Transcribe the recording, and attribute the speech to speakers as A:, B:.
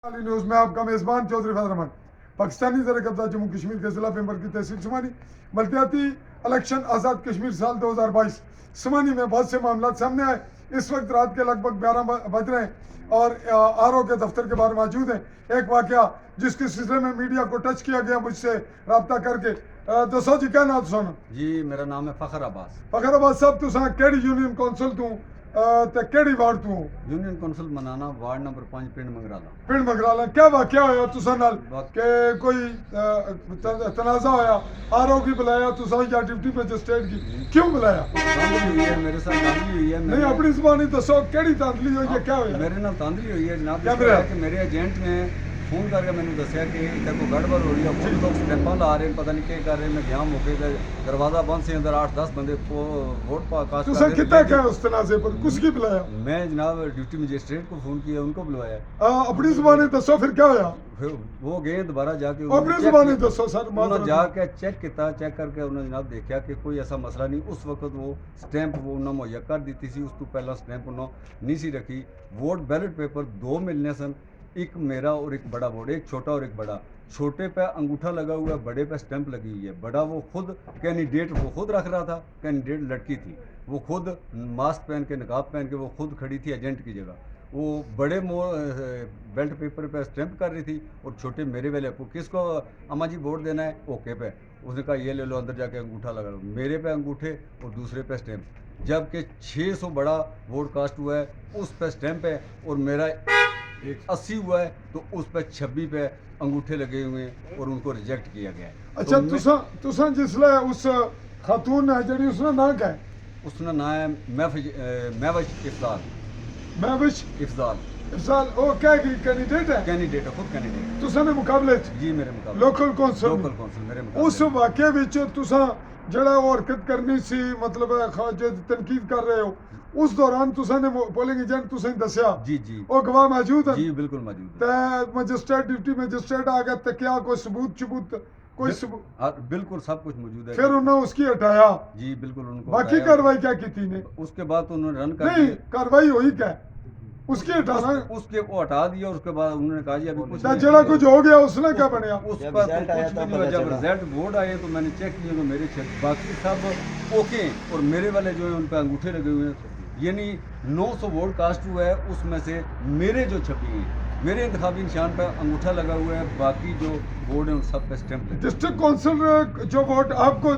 A: News में आपका मेजबान चौधरी फैजल रहमान। पाकिस्तानी ज़र कब्जा जम्मू कश्मीर के जिला पेम्बर की तहसील सुमानी बल्दियाती इलेक्शन आज़ाद कश्मीर साल 2022 सुमानी में बहुत से मामला सामने आए। इस वक्त रात के लगभग 11 बज रहे हैं और आरओ के दफ्तर के बाहर मौजूद हैं। एक वाकया जिसके सिलसिले में मीडिया को टच किया गया मुझसे रब्ता करके। दसो जी क्या नाम सुना
B: जी, मेरा नाम है फ़खर अब्बास।
A: फ़खर अब्बास साहब तुसा केड़ी यूनियन कौंसल तू ते केड़ी वार्ड तू हो?
B: यूनियन कौंसल मनाना, वार्ड नंबर 5, पिंड मंगराला।
A: पिंड मगराला। क्या वाकया होया तुसा नाल के कोई तनाजा होया? आरओ की बुलाया तुसा या डिप्टी मजिस्ट्रेट की क्यों बुलाया?
B: धांधली हुई है मेरे साथ, धांधली हुई है।
A: नहीं अपनी जुबानी दसो केड़ी धांधली हुई है, क्या होया?
B: मेरे नाल धांधली हुई है जनाब।
A: क्या
B: इस तरह कि मेरे एजेंट ने फोन करके मैंने दसिया कि इधर को गड़बड़ हो रही है, खुद लोग स्टैंपां ला रहे हैं, पता नहीं क्या कर रहे हैं। मैं गया मौके पे, दरवाजा बंद से अंदर 8-10 बंदे वोट कास्ट
A: तुसा कितना क्या उस तनाजे पर किसकी बुलाया?
B: मैं जनाब डिप्टी मजिस्ट्रेट को फोन किया, उनको बुलवाया।
A: अपनी जुबानी दसो फिर क्या होया?
B: फिर वो गए दोबारा जाके
A: अपनी जुबानी दसो सर।
B: उन्होंने जाके चेक किया, चेक करके उन्होंने जनाब देखा कि कोई ऐसा मसला नहीं। उस वक्त वो स्टैंप वो उन्होंने मुहैया कर दी थी, उस तो पहला स्टैंप उन्होंने नहीं सी रखी। वोट बैलेट पेपर 2 मिलने सन, एक मेरा और एक बड़ा वोट, एक छोटा और एक बड़ा। छोटे पे अंगूठा लगा हुआ है, बड़े पे स्टैंप लगी हुई है। बड़ा वो खुद कैंडिडेट वो खुद रख रहा था, कैंडिडेट लड़की थी, वो खुद मास्क पहन के नकाब पहन के वो खुद खड़ी थी एजेंट की जगह। वो बड़े बेल्ट पेपर पे स्टैंप कर रही थी और छोटे मेरे वाले को किसको अम्मा जी वोट देना है ओके पे। उसने कहा ये ले लो, अंदर जाके अंगूठा लगा लो। मेरे पे अंगूठे और दूसरे पे स्टैंप। जबकि 600 बड़ा वोट कास्ट हुआ है, उस पे स्टैंप है और मेरा 80 हुआ है, तो उस पर 26 पे अंगूठे लगे हुए हैं और उनको रिजेक्ट किया गया है।
A: अच्छा तुसा जिसले उस खातून है जड़ी उसने ना क्या है?
B: उसका नाम है महविश इफ्तार।
A: महविश
B: इफ्तार
A: इफ्जाल ओ क्या कैंडिडेट है?
B: कैंडिडेट है, खुद कैंडिडेट।
A: तुसा ने मुकाबले च
B: जी मेरे मुकाबले
A: लोकल कौंसल
B: मेरे
A: उस
B: मुकाबले।
A: वाकये विच तुसा जड़ा वो हरकत करनी सी, मतलब जो तनकीद कर रहे हो उस दौरान तुसा ने पोलिंग एजेंट तुसा दसिया
B: जी जी
A: वो गवाह मौजूद है?
B: जी बिल्कुल मौजूद है।
A: ते मजिस्ट्रेट डिप्टी मजिस्ट्रेट आ गया ते क्या कोई सबूत कोई सबूत?
B: बिल्कुल सब कुछ मौजूद है।
A: फिर उन्होंने उसकी हटाया?
B: जी बिल्कुल उनको
A: बाकी
B: हटाया।
A: कार्रवाई क्या की थी ने?
B: उसके बाद तो उन्होंने रन कर
A: नहीं
B: दिया।
A: कार्रवाई हुई क्या उसकी हटाना?
B: उसके वो हटा दिया। उसके बाद उन्होंने कहा जी अभी कुछ
A: ता जड़ा कुछ हो गया उसने क्या बनया?
B: उस पर तो कुछ भी नहीं हुआ। जब रिजल्ट बोर्ड आए तो मैंने चेक किया तो मेरे बाकी सब ओके और मेरे वाले जो है उन पर अंगूठे लगे हुए हैं। यानी 900 वोट कास्ट हुआ है, उसमें से मेरे जो छपी हैं, मेरे इंतखाबी निशान पर अंगूठा लगा हुआ है, बाकी जो वोट है उन सब पे स्टैंप लगे।
A: डिस्ट्रिक्ट काउंसिल जो वोट आपको